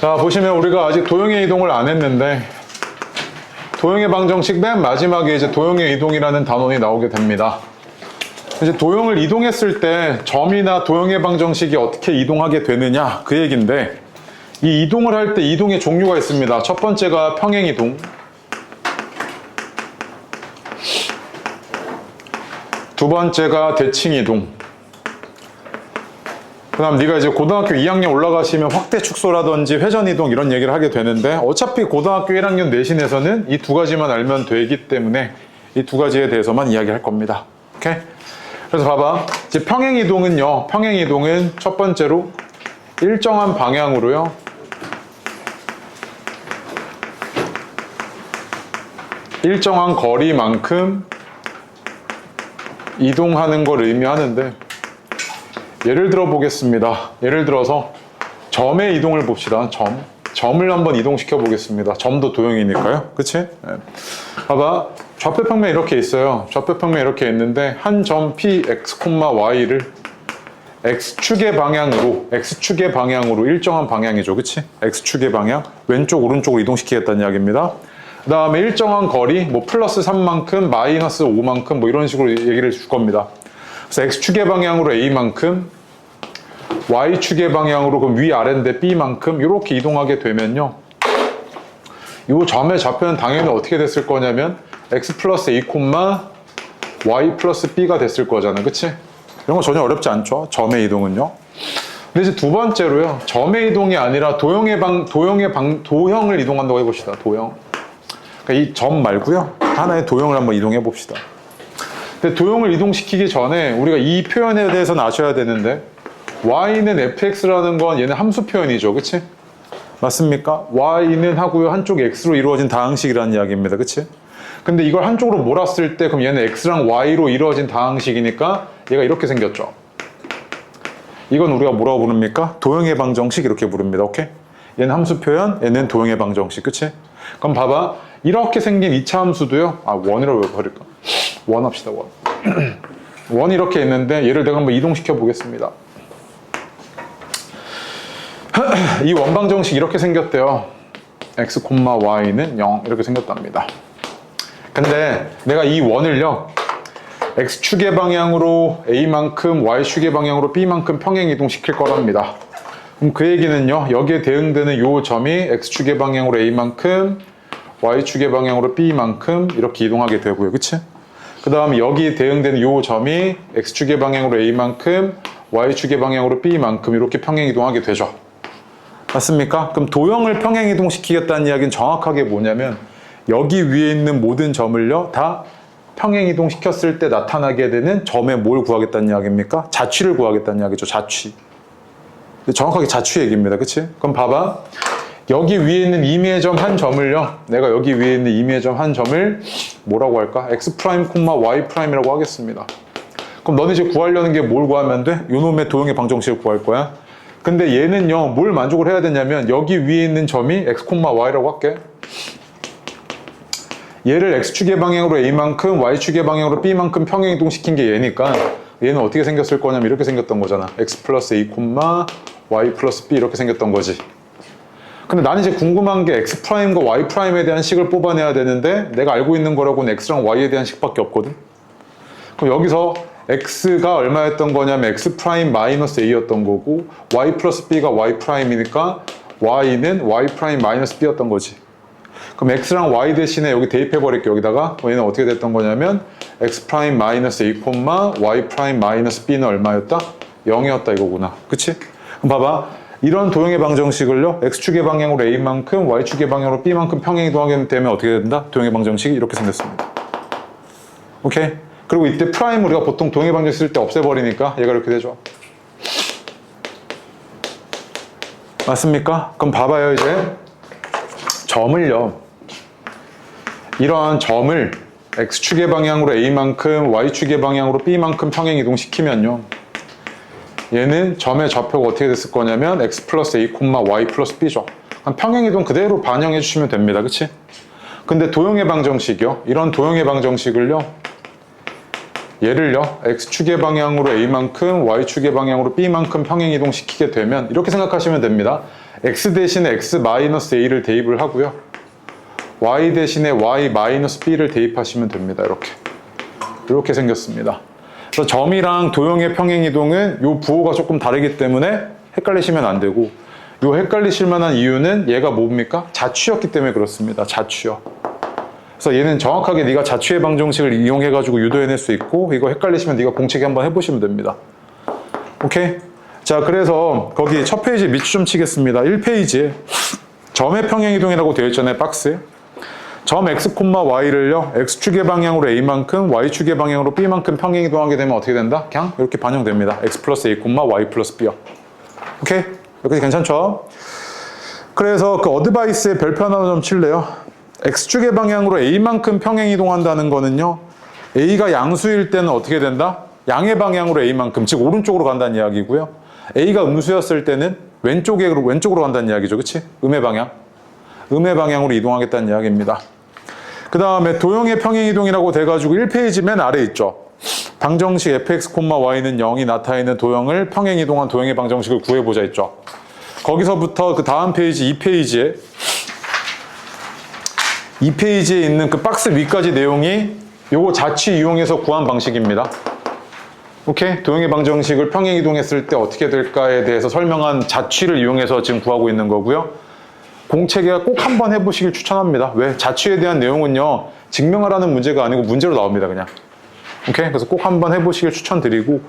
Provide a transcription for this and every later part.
자, 보시면 우리가 아직 도형의 이동을 안 했는데 도형의 방정식 맨 마지막에 이제 도형의 이동이라는 단원이 나오게 됩니다. 이제 도형을 이동했을 때 점이나 도형의 방정식이 어떻게 이동하게 되느냐 그 얘기인데, 이 이동을 할 때 이동의 종류가 있습니다. 첫 번째가 평행이동, 두 번째가 대칭이동. 그 다음 네가 이제 고등학교 2학년 올라가시면 확대 축소라든지 회전이동 이런 얘기를 하게 되는데, 어차피 고등학교 1학년 내신에서는 이 두 가지만 알면 되기 때문에 이 두 가지에 대해서만 이야기할 겁니다. 오케이? 그래서 봐봐. 이제 평행이동은요, 평행이동은 첫 번째로 일정한 방향으로요, 일정한 거리만큼 이동하는 걸 의미하는데, 예를 들어 보겠습니다. 예를 들어서 점의 이동을 봅시다. 점을 한번 이동시켜 보겠습니다. 점도 도형이니까요. 그치? 네. 봐봐. 좌표평면 이렇게 있어요. 좌표평면 이렇게 있는데 한 점 P, X, Y를 X축의 방향으로 일정한 방향이죠. 그치? X축의 방향. 왼쪽, 오른쪽으로 이동시키겠다는 이야기입니다. 그 다음에 일정한 거리, 뭐 플러스 3만큼, 마이너스 5만큼, 뭐 이런 식으로 얘기를 줄 겁니다. 그래서 X축의 방향으로 A만큼, Y축의 방향으로 그럼 위아래인데 B만큼 이렇게 이동하게 되면요, 이 점의 좌표는 당연히 어떻게 됐을 거냐면 X 플러스 A, Y 플러스 B가 됐을 거잖아. 그치? 이런 거 전혀 어렵지 않죠? 점의 이동은요. 근데 이제 두 번째로요, 점의 이동이 아니라 도형을 이동한다고 해봅시다. 도형. 그러니까 이 점 말고요, 하나의 도형을 한번 이동해 봅시다. 근데 도형을 이동시키기 전에 우리가 이 표현에 대해서는 아셔야 되는데, y는 fx라는 건 얘는 함수 표현이죠. 그치? 맞습니까? y는 하고요, 한쪽 x로 이루어진 다항식이라는 이야기입니다. 그치? 근데 이걸 한쪽으로 몰았을 때 그럼 얘는 x랑 y로 이루어진 다항식이니까 얘가 이렇게 생겼죠. 이건 우리가 뭐라고 부릅니까? 도형의 방정식 이렇게 부릅니다. 오케이? 얘는 함수 표현, 얘는 도형의 방정식. 그치? 그럼 봐봐. 이렇게 생긴 2차 함수도요, 원이라고 왜 버릴까? 원 합시다, 원. 원이 이렇게 있는데 얘를 내가 한번 이동시켜 보겠습니다. 이 원방정식 이렇게 생겼대요. x, y는 0 이렇게 생겼답니다. 근데 내가 이 원을요, x축의 방향으로 a만큼, y축의 방향으로 b만큼 평행 이동시킬 거랍니다. 그럼 그 얘기는요, 여기에 대응되는 요 점이 x축의 방향으로 a만큼, y축의 방향으로 b만큼 이렇게 이동하게 되고요. 그치? 그 다음에 여기에 대응되는 요 점이 x축의 방향으로 a만큼, y축의 방향으로 b만큼 이렇게 평행 이동하게 되죠. 맞습니까? 그럼 도형을 평행 이동시키겠다는 이야기는 정확하게 뭐냐면, 여기 위에 있는 모든 점을요, 다 평행 이동시켰을 때 나타나게 되는 점에 뭘 구하겠다는 이야기입니까? 자취를 구하겠다는 이야기죠. 자취. 정확하게 자취 얘기입니다. 그치? 그럼 봐봐. 여기 위에 있는 임의의 점 한 점을요, 내가 여기 위에 있는 임의의 점 한 점을 뭐라고 할까? x', y'이라고 하겠습니다. 그럼 너네 이제 구하려는 게 뭘 구하면 돼? 요놈의 도형의 방정식을 구할 거야. 근데 얘는요, 뭘 만족을 해야 되냐면 여기 위에 있는 점이 x, y라고 할게. 얘를 x축의 방향으로 a만큼, y축의 방향으로 b만큼 평행 이동시킨 게 얘니까 얘는 어떻게 생겼을 거냐면 이렇게 생겼던 거잖아. x 플러스 a, y 플러스 b 이렇게 생겼던 거지. 근데 나는 이제 궁금한 게 x'과 y'에 대한 식을 뽑아내야 되는데 내가 알고 있는 거라고는 x랑 y에 대한 식밖에 없거든. 그럼 여기서 x가 얼마였던 거냐면 x' 마이너스 a였던 거고, y 플러스 b가 y'이니까 y는 y' 마이너스 b였던 거지. 그럼 x랑 y 대신에 여기 대입해 버릴게. 여기다가 얘는 어떻게 됐던 거냐면 x' 마이너스 a, y' 마이너스 b는 얼마였다? 0이었다 이거구나. 그치? 그럼 봐봐. 이런 도형의 방정식을요, x축의 방향으로 a만큼, y축의 방향으로 b만큼 평행 이동하게 되면 어떻게 된다? 도형의 방정식이 이렇게 생겼습니다. 오케이? 그리고 이때 프라임 우리가 보통 도형의 방정식 쓸 때 없애버리니까 얘가 이렇게 되죠. 맞습니까? 그럼 봐봐요. 이제 점을요, 이러한 점을 x축의 방향으로 a만큼, y축의 방향으로 b만큼 평행 이동시키면요, 얘는 점의 좌표가 어떻게 됐을 거냐면 x 플러스 a, y 플러스 b죠. 평행 이동 그대로 반영해 주시면 됩니다. 그치? 근데 도형의 방정식이요, 이런 도형의 방정식을요, 얘를요, x축의 방향으로 a만큼, y축의 방향으로 b만큼 평행 이동시키게 되면 이렇게 생각하시면 됩니다. x 대신에 x 마이너스 a를 대입을 하고요. y 대신에 y 마이너스 b를 대입하시면 됩니다. 이렇게 생겼습니다. 그래서 점이랑 도형의 평행이동은 이 부호가 조금 다르기 때문에 헷갈리시면 안 되고, 이 헷갈리실 만한 이유는 얘가 뭡니까? 자취였기 때문에 그렇습니다. 자취요. 그래서 얘는 정확하게 네가 자취의 방정식을 이용해가지고 유도해낼 수 있고, 이거 헷갈리시면 네가 공책에 한번 해보시면 됩니다. 오케이? 자, 그래서 거기 첫 페이지 밑줄 좀 치겠습니다. 1페이지에 점의 평행이동이라고 되어 있잖아요, 박스에. 점 x, y를요, x축의 방향으로 a만큼, y축의 방향으로 b만큼 평행이동하게 되면 어떻게 된다? 그냥 이렇게 반영됩니다. x 플러스 a, y 플러스 b요. 오케이? 여기까지 괜찮죠? 그래서 그 어드바이스의 별표 하나 좀 칠래요. x축의 방향으로 a만큼 평행이동한다는 거는요, a가 양수일 때는 어떻게 된다? 양의 방향으로 a만큼, 즉 오른쪽으로 간다는 이야기고요. a가 음수였을 때는 왼쪽으로 간다는 이야기죠. 그치? 음의 방향으로 이동하겠다는 이야기입니다. 그 다음에 도형의 평행이동이라고 돼가지고 1페이지 맨 아래 있죠. 방정식 fx, y는 0이 나타내는 도형을 평행이동한 도형의 방정식을 구해보자 있죠. 거기서부터 그 다음 페이지 2페이지에 있는 그 박스 위까지 내용이 요거 자취 이용해서 구한 방식입니다. 오케이? 도형의 방정식을 평행이동했을 때 어떻게 될까에 대해서 설명한 자취를 이용해서 지금 구하고 있는 거고요. 공책에 꼭 한번 해보시길 추천합니다. 왜? 자취에 대한 내용은요, 증명하라는 문제가 아니고 문제로 나옵니다, 그냥. 오케이? 그래서 꼭 한번 해보시길 추천드리고,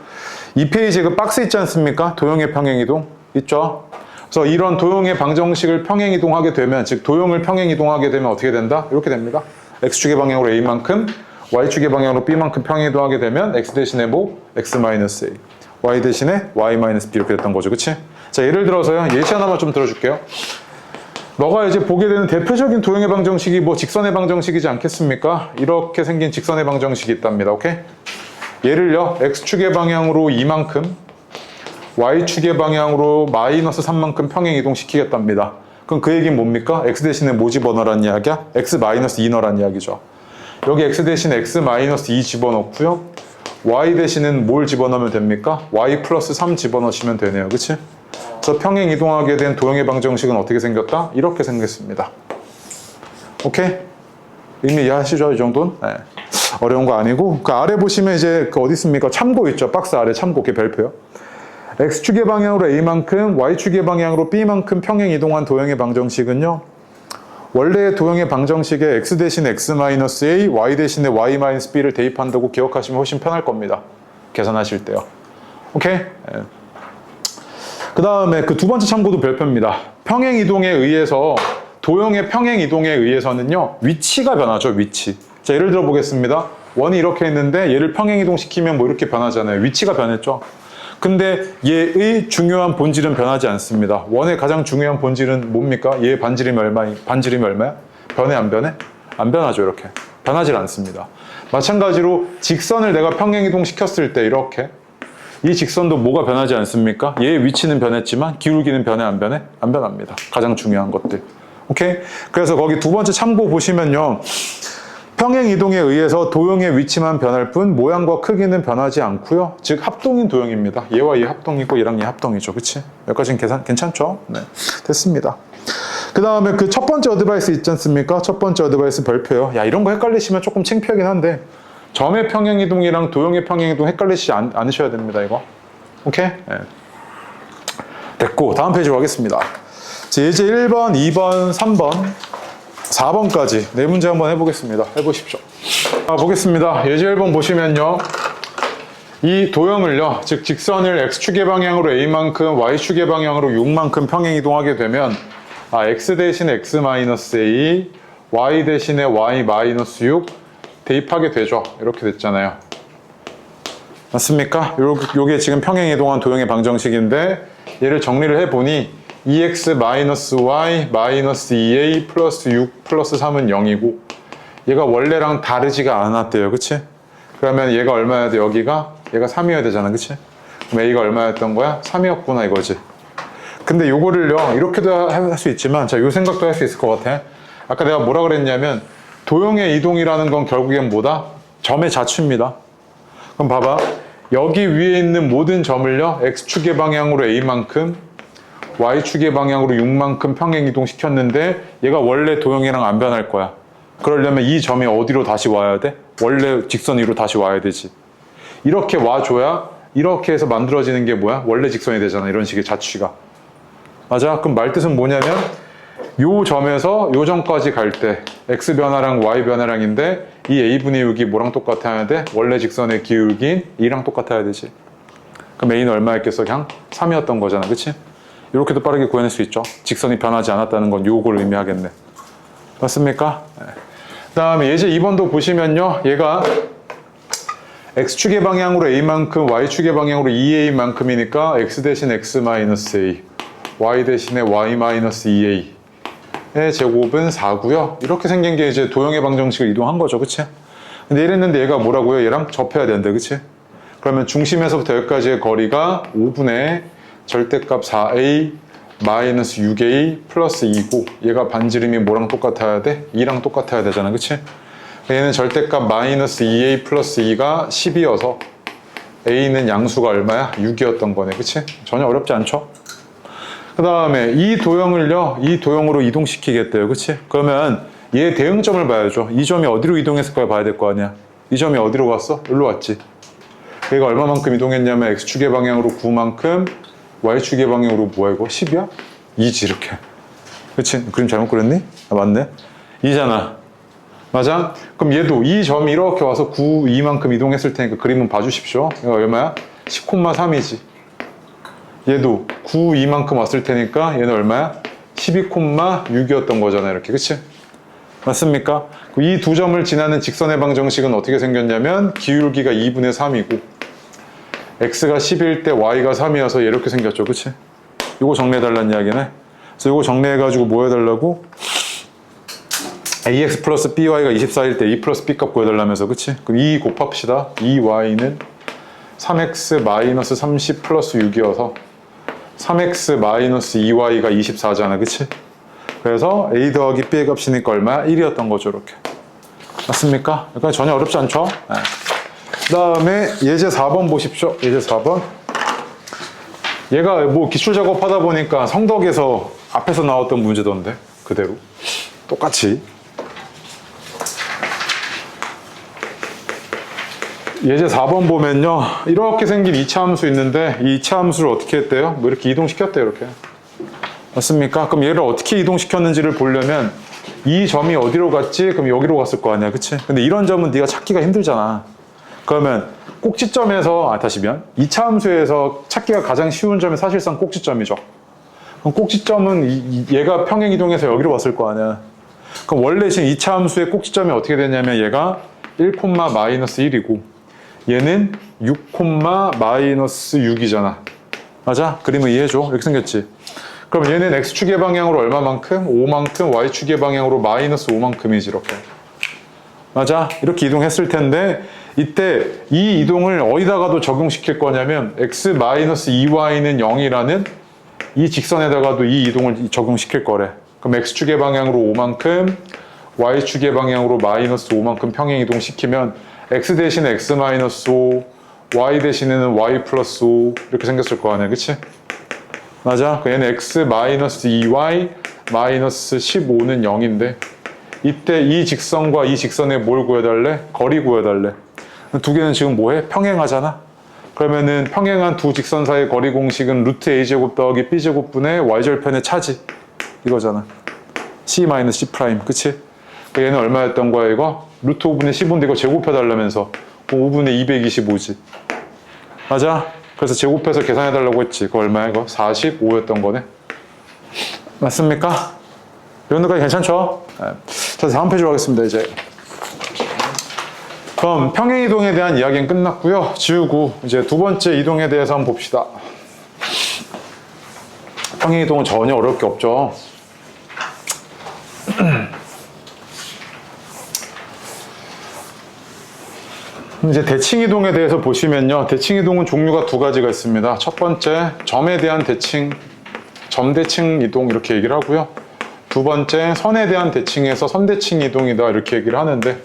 2페이지에 그 박스 있지 않습니까? 도형의 평행이동. 있죠? 그래서 이런 도형의 방정식을 평행이동하게 되면, 즉, 도형을 평행이동하게 되면 어떻게 된다? 이렇게 됩니다. x축의 방향으로 a만큼, y축의 방향으로 b만큼 평행이동하게 되면, x 대신에 뭐? x 마이너스 a. y 대신에 y 마이너스 b 이렇게 됐던 거죠. 그치? 자, 예를 들어서요, 예시 하나만 좀 들어줄게요. 너가 이제 보게 되는 대표적인 도형의 방정식이 뭐 직선의 방정식이지 않겠습니까? 이렇게 생긴 직선의 방정식이 있답니다. 오케이? 얘를요, x축의 방향으로 2만큼, y축의 방향으로 마이너스 3만큼 평행 이동시키겠답니다. 그럼 그 얘기는 뭡니까? x 대신에 뭐 집어넣으라는 이야기야? x 마이너스 2 넣으라는 이야기죠. 여기 x 대신에 x 마이너스 2 집어넣고요. y 대신은 뭘 집어넣으면 됩니까? y 플러스 3 집어넣으시면 되네요. 그치? 그래서 평행 이동하게 된 도형의 방정식은 어떻게 생겼다? 이렇게 생겼습니다. 오케이? 의미 이해하시죠? 이 정도는? 네. 어려운 거 아니고, 그 아래 보시면 이제 그 어디 있습니까? 참고 있죠? 박스 아래 참고, 그 별표요. x축의 방향으로 a만큼, y축의 방향으로 b만큼 평행 이동한 도형의 방정식은요, 원래의 도형의 방정식에 x 대신 x-a, y 대신에 y-b를 대입한다고 기억하시면 훨씬 편할 겁니다. 계산하실 때요. 오케이? 네. 그 다음에 그 두 번째 참고도 별표입니다. 평행 이동에 의해서, 도형의 평행 이동에 의해서는요, 위치가 변하죠, 위치. 자, 예를 들어 보겠습니다. 원이 이렇게 있는데 얘를 평행 이동시키면 뭐 이렇게 변하잖아요. 위치가 변했죠. 근데 얘의 중요한 본질은 변하지 않습니다. 원의 가장 중요한 본질은 뭡니까? 얘의 반지름이 얼마야? 변해, 안 변해? 안 변하죠, 이렇게. 변하지 않습니다. 마찬가지로 직선을 내가 평행 이동시켰을 때 이렇게, 이 직선도 뭐가 변하지 않습니까? 얘의 위치는 변했지만 기울기는 변해, 안 변해? 안 변합니다. 가장 중요한 것들. 오케이? 그래서 거기 두 번째 참고 보시면요, 평행 이동에 의해서 도형의 위치만 변할 뿐 모양과 크기는 변하지 않고요. 즉 합동인 도형입니다. 얘와 얘 합동이고 얘랑 얘 합동이죠. 그치? 여기까지는 괜찮죠? 네, 됐습니다. 그 다음에 그 첫 번째 어드바이스 있지 않습니까? 첫 번째 어드바이스 별표요. 야, 이런 거 헷갈리시면 조금 창피하긴 한데, 점의 평행이동이랑 도형의 평행이동 헷갈리시지 않으셔야 됩니다, 이거. 오케이? 네. 됐고, 다음 페이지로 가겠습니다. 예제 1번, 2번, 3번, 4번까지 네 문제 한번 해보겠습니다. 해보십시오. 보겠습니다. 예제 1번 보시면요, 이 도형을요, 즉 직선을 x축의 방향으로 a만큼, y축의 방향으로 6만큼 평행이동하게 되면, x 대신에 x-a, y 대신에 y-6 대입하게 되죠. 이렇게 됐잖아요. 맞습니까? 요게 지금 평행이동한 도형의 방정식인데, 얘를 정리를 해보니 2x-y-2a 플러스 6 플러스 3은 0이고, 얘가 원래랑 다르지가 않았대요. 그치? 그러면 얘가 얼마여야 돼? 여기가? 얘가 3이어야 되잖아. 그치? 그럼 a가 얼마였던 거야? 3이었구나 이거지. 근데 요거를요, 이렇게도 할 수 있지만, 자, 요 생각도 할 수 있을 것 같아. 아까 내가 뭐라 그랬냐면, 도형의 이동이라는 건 결국엔 뭐다? 점의 자취입니다. 그럼 봐봐. 여기 위에 있는 모든 점을요, x축의 방향으로 a만큼, y축의 방향으로 6만큼 평행 이동시켰는데 얘가 원래 도형이랑 안 변할 거야. 그러려면 이 점이 어디로 다시 와야 돼? 원래 직선 위로 다시 와야 되지. 이렇게 와줘야 이렇게 해서 만들어지는 게 뭐야? 원래 직선이 되잖아. 이런 식의 자취가. 맞아? 그럼 말뜻은 뭐냐면 요 점에서 요 점까지 갈 때 x 변화랑 y 변화량인데 이 a분의 6이 뭐랑 똑같아야 돼? 원래 직선의 기울기인 2랑 똑같아야 되지. 그럼 a는 얼마였겠어? 그냥 3이었던 거잖아. 그치? 이렇게도 빠르게 구해낼 수 있죠. 직선이 변하지 않았다는 건 요걸 의미하겠네. 맞습니까? 네. 그 다음에 예제 2번도 보시면요. 얘가 x축의 방향으로 a만큼 y축의 방향으로 2a만큼이니까 x 대신 x 마이너스 a y 대신에 y 마이너스 2a의 제곱은 4고요. 이렇게 생긴 게 이제 도형의 방정식을 이동한 거죠. 그치? 근데 이랬는데 얘가 뭐라고요? 얘랑 접해야 되는데 그치? 그러면 중심에서부터 여기까지의 거리가 5분의 절대값 4a 마이너스 6a 플러스 2고 얘가 반지름이 뭐랑 똑같아야 돼? 2랑 똑같아야 되잖아. 그치? 얘는 절대값 마이너스 2a 플러스 2가 10이어서 a는 양수가 얼마야? 6이었던 거네. 그치? 전혀 어렵지 않죠? 그 다음에 이 도형을요, 이 도형으로 이동시키겠대요. 그치? 그러면 얘 대응점을 봐야죠. 이 점이 어디로 이동했을까 봐야 될 거 아니야. 이 점이 어디로 갔어? 여기로 왔지. 얘가 얼마만큼 이동했냐면 x축의 방향으로 9만큼, y축의 방향으로 뭐야 이거? 10이야? 2지 이렇게. 그치? 그림 잘못 그렸니? 아, 맞네. 2잖아. 맞아? 그럼 얘도 이 점이 이렇게 와서 9, 2만큼 이동했을 테니까 그림은 봐주십시오. 이거 얼마야? 10,3이지. 얘도 9, 2만큼 왔을 테니까 얘는 얼마야? 12,6이었던 거잖아. 이렇게. 그치? 맞습니까? 이 두 점을 지나는 직선의 방정식은 어떻게 생겼냐면 기울기가 2분의 3이고 x가 10일 때 y가 3이어서 이렇게 생겼죠. 그치? 이거 정리해달라는 이야기네. 그래서 이거 정리해가지고 뭐 해달라고? ax 플러스 by가 24일 때 2 플러스 b 값 구해달라면서. 그치? 그럼 2 곱합시다. 2y는 3x 마이너스 30 플러스 6이어서 3x 마이너스 2y가 24잖아. 그치? 그래서 a 더하기 b의 값이니까 얼마야? 1이었던 거죠. 이렇게. 맞습니까? 그러니까 전혀 어렵지 않죠? 네. 그 다음에 예제 4번 보십시오. 예제 4번. 얘가 뭐 기출 작업하다 보니까 성덕에서 앞에서 나왔던 문제던데. 그대로. 똑같이. 예제 4번 보면요. 이렇게 생긴 2차 함수 있는데 이 2차 함수를 어떻게 했대요? 뭐 이렇게 이동시켰대요. 이렇게. 맞습니까? 그럼 얘를 어떻게 이동시켰는지를 보려면 이 점이 어디로 갔지? 그럼 여기로 갔을 거 아니야. 그치? 근데 이런 점은 네가 찾기가 힘들잖아. 그러면 꼭지점에서, 다시면 2차 함수에서 찾기가 가장 쉬운 점이 사실상 꼭지점이죠. 그럼 꼭지점은 얘가 평행 이동해서 여기로 왔을 거 아니야. 그럼 원래 지금 2차 함수의 꼭지점이 어떻게 되냐면 얘가 1, 마이너스 1이고 얘는 6, 마이너스 6이잖아. 맞아? 그림을 이해해줘. 이렇게 생겼지. 그럼 얘는 x축의 방향으로 얼마만큼? 5만큼, y축의 방향으로 마이너스 5만큼이지. 이렇게. 맞아? 이렇게 이동했을 텐데 이때 이 이동을 어디다가도 적용시킬 거냐면 x 마이너스 2y는 0이라는 이 직선에다가도 이 이동을 적용시킬 거래. 그럼 x축의 방향으로 5만큼, y축의 방향으로 마이너스 5만큼 평행 이동시키면 x 대신에 x 마이너스 5, y 대신에는 y 플러스 5 이렇게 생겼을 거 아니야. 그치? 맞아? 얘는 x 마이너스 2y 마이너스 15는 0인데 이때 이 직선과 이 직선에 뭘 구해달래? 거리 구해달래. 두 개는 지금 뭐해? 평행하잖아? 그러면은 평행한 두 직선 사이의 거리 공식은 루트 a제곱 더하기 b제곱분의 y절편의 차지 이거잖아. c 마이너스 c 프라임. 그치? 얘는 얼마였던 거야 이거? 루트 5분의 15인데 이거 제곱해달라면서 5분의 225지. 맞아? 그래서 제곱해서 계산해달라고 했지. 그거 얼마야 이거? 45였던 거네. 맞습니까? 이 정도까지 괜찮죠? 네. 자, 다음 페이지로 가겠습니다. 이제 그럼 평행이동에 대한 이야기는 끝났고요. 지우고 이제 두 번째 이동에 대해서 한번 봅시다. 평행이동은 전혀 어려울 게 없죠. 이제 대칭이동에 대해서 보시면요. 대칭이동은 종류가 두 가지가 있습니다. 첫 번째, 점에 대한 대칭, 점대칭 이동 이렇게 얘기를 하고요. 두 번째, 선에 대한 대칭에서 선대칭 이동이다 이렇게 얘기를 하는데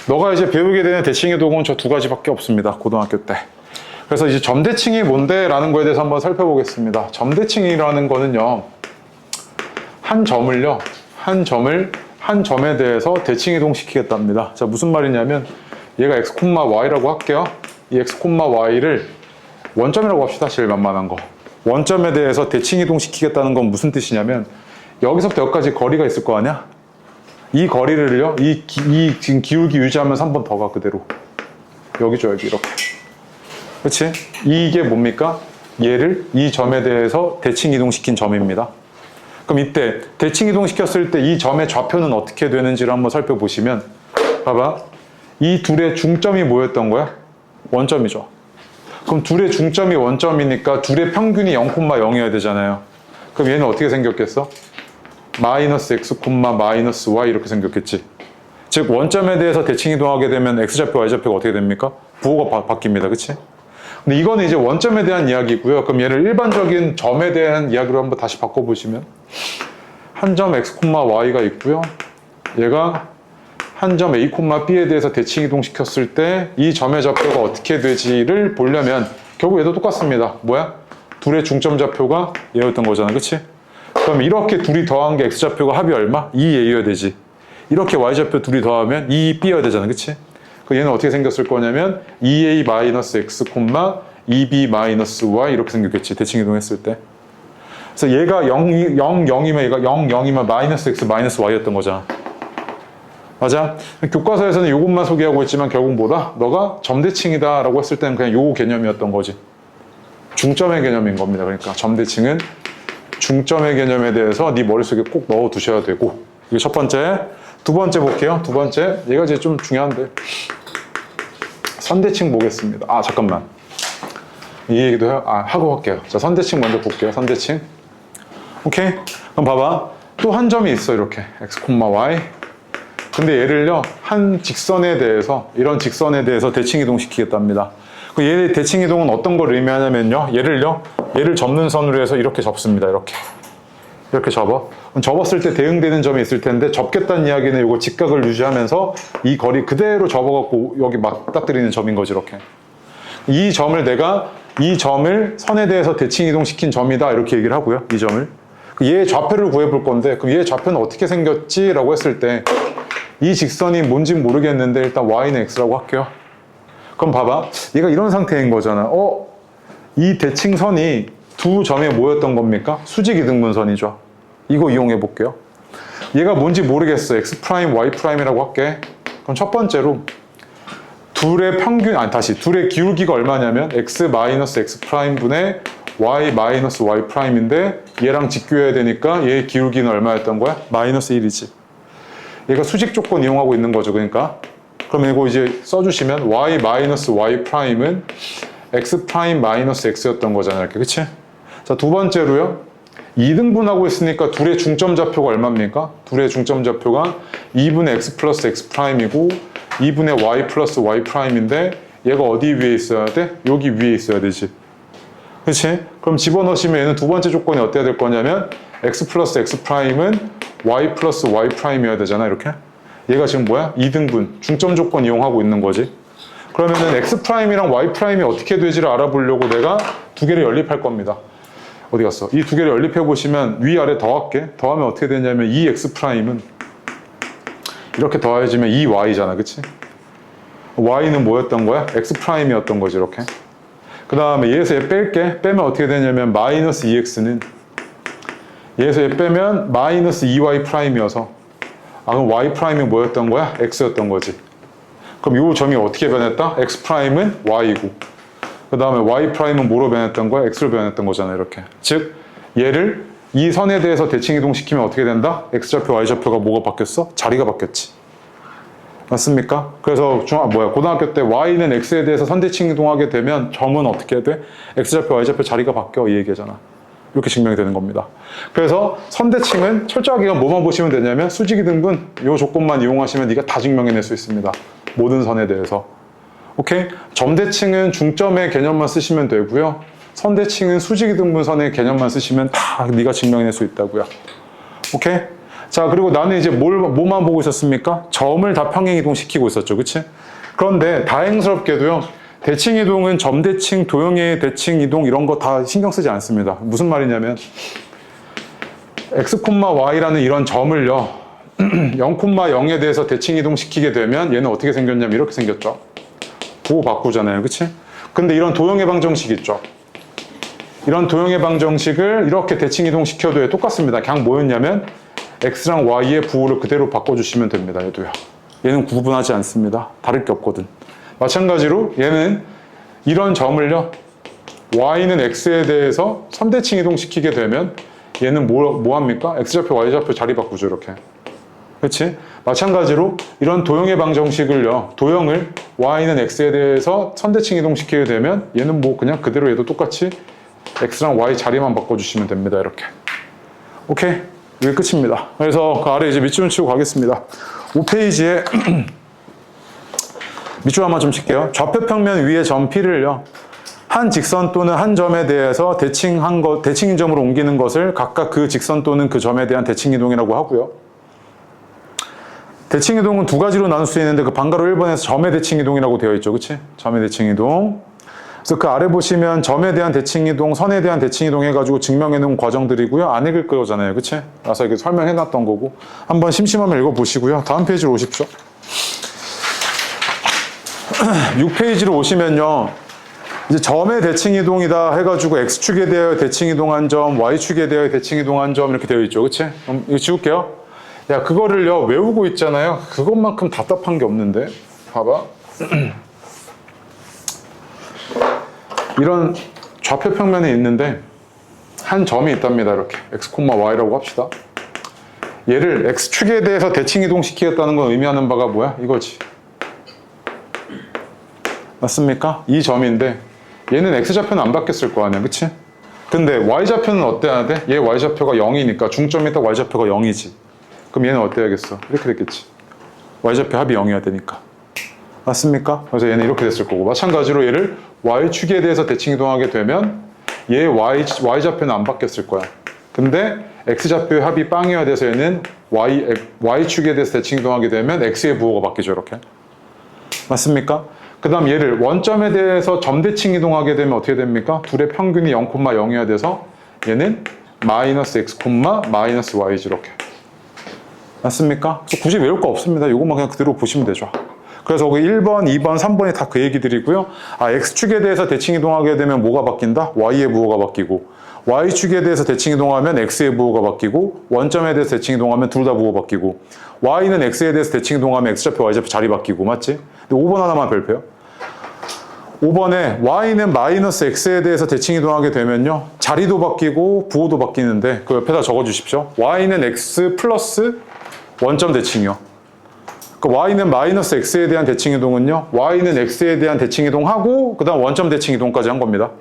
너가 이제 배우게 되는 대칭 이동은 저 두 가지밖에 없습니다. 고등학교 때. 그래서 이제 점대칭이 뭔데? 라는 거에 대해서 한번 살펴보겠습니다. 점대칭이라는 거는요, 한 점에 대해서 대칭 이동시키겠답니다. 자, 무슨 말이냐면, 얘가 x, y라고 할게요. 이 x, y를 원점이라고 합시다. 제일 만만한 거. 원점에 대해서 대칭 이동시키겠다는 건 무슨 뜻이냐면, 여기서부터 여기까지 거리가 있을 거 아니야? 이 거리를요, 이 지금 기울기 유지하면서 한 번 더 가, 그대로. 여기죠, 여기, 이렇게. 그치? 이게 뭡니까? 얘를 이 점에 대해서 대칭 이동시킨 점입니다. 그럼 이때 대칭 이동시켰을 때 이 점의 좌표는 어떻게 되는지를 한번 살펴보시면, 봐봐. 이 둘의 중점이 뭐였던 거야? 원점이죠. 그럼 둘의 중점이 원점이니까 둘의 평균이 0,0이어야 되잖아요. 그럼 얘는 어떻게 생겼겠어? 마이너스 x, 마이너스 y 이렇게 생겼겠지. 즉 원점에 대해서 대칭 이동하게 되면 x좌표, y좌표가 어떻게 됩니까? 부호가 바뀝니다. 그치? 근데 이거는 이제 원점에 대한 이야기고요. 그럼 얘를 일반적인 점에 대한 이야기로 한번 다시 바꿔보시면, 한 점 x, y가 있고요. 얘가 한 점 a, b에 대해서 대칭 이동시켰을 때 이 점의 좌표가 어떻게 되지를 보려면 결국 얘도 똑같습니다. 뭐야? 둘의 중점 좌표가 얘였던 거잖아. 그치? 그럼 이렇게 둘이 더한 게 x좌표가 합이 얼마? 2a여야 되지. 이렇게 y좌표 둘이 더하면 2b여야 되잖아. 그치? 그럼 얘는 어떻게 생겼을 거냐면 2a-x, 2b-y 이렇게 생겼겠지. 대칭 이동했을 때. 그래서 얘가 0이면 얘가 0이면 마이너스 x, 마이너스 y였던 거잖아. 맞아? 교과서에서는 이것만 소개하고 있지만 결국 뭐다? 너가 점대칭이다 라고 했을 때는 그냥 요 개념이었던 거지. 중점의 개념인 겁니다. 그러니까 점대칭은 중점의 개념에 대해서 네 머릿속에 꼭 넣어 두셔야 되고, 이게 첫 번째. 두 번째 볼게요. 두 번째. 얘가 이제 좀 중요한데. 선대칭 보겠습니다. 아, 잠깐만. 이 얘기도 하고 할게요. 자, 선대칭 먼저 볼게요. 선대칭. 오케이. 그럼 봐봐. 또 한 점이 있어. 이렇게. x, y. 근데 얘를요, 한 직선에 대해서, 이런 직선에 대해서 대칭 이동시키겠답니다. 얘의 대칭 이동은 어떤 걸 의미하냐면요, 얘를 접는 선으로 해서 이렇게 접습니다. 이렇게 접어. 접었을 때 대응되는 점이 있을 텐데, 접겠다는 이야기는 이거 직각을 유지하면서 이 거리 그대로 접어갖고 여기 맞닥뜨리는 점인 거지, 이렇게. 이 점을 선에 대해서 대칭 이동시킨 점이다, 이렇게 얘기를 하고요, 이 점을. 얘의 좌표를 구해볼 건데, 그럼 얘의 좌표는 어떻게 생겼지? 라고 했을 때, 이 직선이 뭔지 모르겠는데 일단 y는 x라고 할게요. 그럼 봐봐. 얘가 이런 상태인 거잖아. 이 대칭선이 두 점에 뭐였던 겁니까? 수직이등분선이죠. 이거 이용해 볼게요. 얘가 뭔지 모르겠어. x', y'이라고 할게. 그럼 첫 번째로 둘의 평균, 둘의 기울기가 얼마냐면 x-x' 분의 y-y'인데 얘랑 직교해야 되니까 얘의 기울기는 얼마였던 거야? 마이너스 1이지. 얘가 수직 조건 이용하고 있는 거죠. 그러니까. 그럼 이거 이제 써주시면 y-y''은 x'-x였던 거잖아요. 이렇게. 그치? 자, 두 번째로요. 2등분하고 있으니까 둘의 중점 좌표가 얼마입니까? 둘의 중점 좌표가 2분의 x 플러스 x'i고 2분의 y 플러스 y'인데 얘가 어디 위에 있어야 돼? 여기 위에 있어야 되지. 그치? 그럼 집어넣으시면 얘는 두 번째 조건이 어때야 될 거냐면 x 플러스 x'은 y 플러스 y'이어야 되잖아. 이렇게. 얘가 지금 뭐야? 2등분. 중점 조건 이용하고 있는 거지. 그러면은 x'이랑 y'이 어떻게 되지를 알아보려고 내가 두 개를 연립할 겁니다. 어디 갔어? 이 두 개를 연립해 보시면 위아래 더할게. 더하면 어떻게 되냐면 이 x'은 이렇게 더해지면 이 y잖아. 그치? y는 뭐였던 거야? x'이었던 거지. 이렇게. 그 다음에 얘에서 얘 뺄게. 빼면 어떻게 되냐면 마이너스 2x는 얘에서 얘 빼면 마이너스 2y'이어서 그럼 y'이 뭐였던 거야? x였던 거지. 그럼 이 점이 어떻게 변했다? x'은 y이고 그 다음에 y'은 뭐로 변했던 거야? x로 변했던 거잖아. 이렇게. 즉 얘를 이 선에 대해서 대칭 이동시키면 어떻게 된다? x좌표, y좌표가 뭐가 바뀌었어? 자리가 바뀌었지. 맞습니까? 그래서 고등학교 때 y는 x에 대해서 선대칭 이동하게 되면 점은 어떻게 해야 돼? x좌표, y좌표 자리가 바뀌어, 이 얘기잖아. 이렇게 증명이 되는 겁니다. 그래서 선대칭은 철저하게 뭐만 보시면 되냐면 수직이등분 이 조건만 이용하시면 네가 다 증명해낼 수 있습니다. 모든 선에 대해서. 오케이? 점대칭은 중점의 개념만 쓰시면 되고요. 선대칭은 수직이등분선의 개념만 쓰시면 다 네가 증명해낼 수 있다고요. 오케이? 자, 그리고 나는 이제 뭐만 보고 있었습니까? 점을 다 평행 이동시키고 있었죠. 그치? 그런데 다행스럽게도요. 대칭 이동은 점 대칭, 도형의 대칭 이동 이런 거 다 신경 쓰지 않습니다. 무슨 말이냐면 x, y라는 이런 점을요 0,0에 대해서 대칭 이동시키게 되면 얘는 어떻게 생겼냐면 이렇게 생겼죠. 부호 바꾸잖아요. 그치? 근데 이런 도형의 방정식 있죠. 이런 도형의 방정식을 이렇게 대칭 이동시켜도 똑같습니다. 그냥 뭐였냐면 x랑 y의 부호를 그대로 바꿔주시면 됩니다. 얘도요. 얘는 구분하지 않습니다. 다를 게 없거든. 마찬가지로 얘는 이런 점을요 y는 x에 대해서 선대칭 이동시키게 되면 얘는 뭐 합니까? x좌표, y좌표 자리 바꾸죠. 이렇게. 그렇지? 마찬가지로 이런 도형의 방정식을요 도형을 y는 x에 대해서 선대칭 이동시키게 되면 얘는 뭐 그냥 그대로 얘도 똑같이 x랑 y 자리만 바꿔주시면 됩니다. 이렇게. 오케이? 이게 끝입니다. 그래서 그 아래 이제 밑줄 치고 가겠습니다. 5페이지에 밑줄 한번 좀 칠게요. 좌표 평면 위의 점 P를요 한 직선 또는 한 점에 대해서 대칭인 점으로 옮기는 것을 각각 그 직선 또는 그 점에 대한 대칭 이동이라고 하고요. 대칭 이동은 두 가지로 나눌 수 있는데 그 방가로 1번에서 점의 대칭 이동이라고 되어 있죠. 그치? 점의 대칭 이동. 그래서 그 아래 보시면 점에 대한 대칭 이동, 선에 대한 대칭 이동 해가지고 증명해 놓은 과정들이고요. 안 읽을 거잖아요. 그치? 그래서 이렇게 설명해 놨던 거고. 한번 심심하면 읽어보시고요. 다음 페이지로 오십시오. 6페이지로 오시면요. 이제 점의 대칭 이동이다 해가지고 X축에 대하여 대칭 이동한 점, Y축에 대하여 대칭 이동한 점 이렇게 되어 있죠. 그치? 이거 지울게요. 야, 그거를요, 외우고 있잖아요. 그것만큼 답답한 게 없는데. 봐봐. 이런 좌표 평면에 있는데, 한 점이 있답니다. 이렇게. x, y라고 합시다. 얘를 X축에 대해서 대칭 이동시키겠다는 건 의미하는 바가 뭐야? 이거지. 맞습니까? 이 점인데, 얘는 X좌표는 안 바뀌었을 거 아니야. 그치? 근데 Y좌표는 어때야 돼? 얘 Y좌표가 0이니까, 중점이 딱 Y좌표가 0이지. 그럼 얘는 어때야겠어? 이렇게 됐겠지. y좌표 합이 0이어야 되니까. 맞습니까? 그래서 얘는 이렇게 됐을 거고. 마찬가지로 얘를 y축에 대해서 대칭 이동하게 되면 얘 y좌표는 안 바뀌었을 거야. 근데 x좌표의 합이 빵이어야 돼서 얘는 y축에 대해서 대칭 이동하게 되면 x의 부호가 바뀌죠. 이렇게. 맞습니까? 그 다음 얘를 원점에 대해서 점 대칭 이동하게 되면 어떻게 됩니까? 둘의 평균이 0,0이어야 돼서 얘는 마이너스 x, 마이너스 y지. 이렇게. 맞습니까? 그래서 굳이 외울 거 없습니다. 이것만 그냥 그대로 보시면 되죠. 그래서 거기 1번, 2번, 3번이 다 그 얘기들이고요. X축에 대해서 대칭 이동하게 되면 뭐가 바뀐다? Y의 부호가 바뀌고, Y축에 대해서 대칭 이동하면 X의 부호가 바뀌고, 원점에 대해서 대칭 이동하면 둘 다 부호 바뀌고, Y는 X에 대해서 대칭 이동하면 X좌표, Y좌표 자리 바뀌고, 맞지? 근데 5번 하나만 별표요. 5번에 Y는 마이너스 X에 대해서 대칭 이동하게 되면요. 자리도 바뀌고, 부호도 바뀌는데, 그 옆에다 적어 주십시오. Y는 X 플러스 원점 대칭이요. 그러니까 y는 마이너스 x에 대한 대칭 이동은요. y는 x에 대한 대칭 이동하고 그 다음 원점 대칭 이동까지 한 겁니다.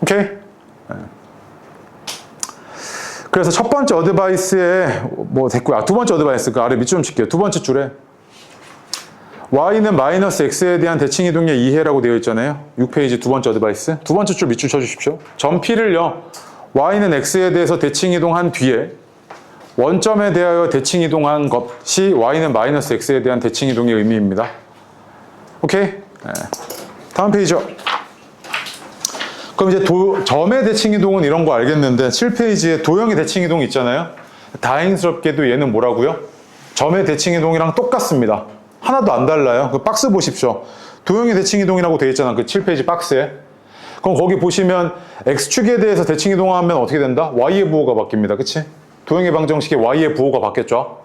오케이? 네. 그래서 첫 번째 어드바이스에 뭐 됐고요. 두 번째 어드바이스 그 아래 밑줄 좀 칠게요. 두 번째 줄에 y는 마이너스 x에 대한 대칭 이동의 이해라고 되어 있잖아요. 6페이지 두 번째 어드바이스. 두 번째 줄 밑줄 쳐주십시오. 점 P를요. y는 x에 대해서 대칭 이동한 뒤에 원점에 대하여 대칭 이동한 것이 y는 마이너스 x에 대한 대칭 이동의 의미입니다. 오케이? 네. 다음 페이지요. 그럼 이제 점의 대칭 이동은 이런 거 알겠는데 7페이지에 도형의 대칭 이동 있잖아요. 다행스럽게도 얘는 뭐라고요? 점의 대칭 이동이랑 똑같습니다. 하나도 안 달라요. 그 박스 보십시오. 도형의 대칭 이동이라고 되어 있잖아. 그 7페이지 박스에. 그럼 거기 보시면 x축에 대해서 대칭 이동하면 어떻게 된다? y의 부호가 바뀝니다. 그치? 도형의 방정식에 y의 부호가 바뀌었죠.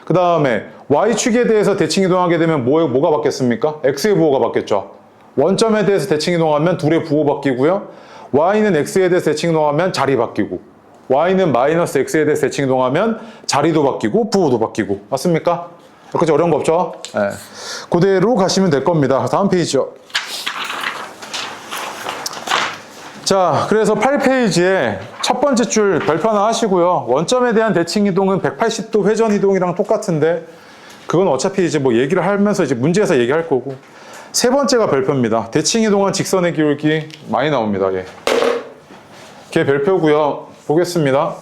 그 다음에 y축에 대해서 대칭 이동하게 되면 뭐가 바뀌었습니까? x의 부호가 바뀌었죠. 원점에 대해서 대칭 이동하면 둘의 부호 바뀌고요. y는 x에 대해서 대칭 이동하면 자리 바뀌고, y는 마이너스 x에 대해서 대칭 이동하면 자리도 바뀌고 부호도 바뀌고. 맞습니까? 그렇게 어려운 거 없죠? 네. 그대로 가시면 될 겁니다. 다음 페이지요. 자, 그래서 8페이지에 첫 번째 줄 별표 하나 하시고요. 원점에 대한 대칭 이동은 180도 회전 이동이랑 똑같은데 그건 어차피 이제 뭐 얘기를 하면서 이제 문제에서 얘기할 거고. 세 번째가 별표입니다. 대칭 이동한 직선의 기울기 많이 나옵니다. 예. 걔 별표고요. 보겠습니다.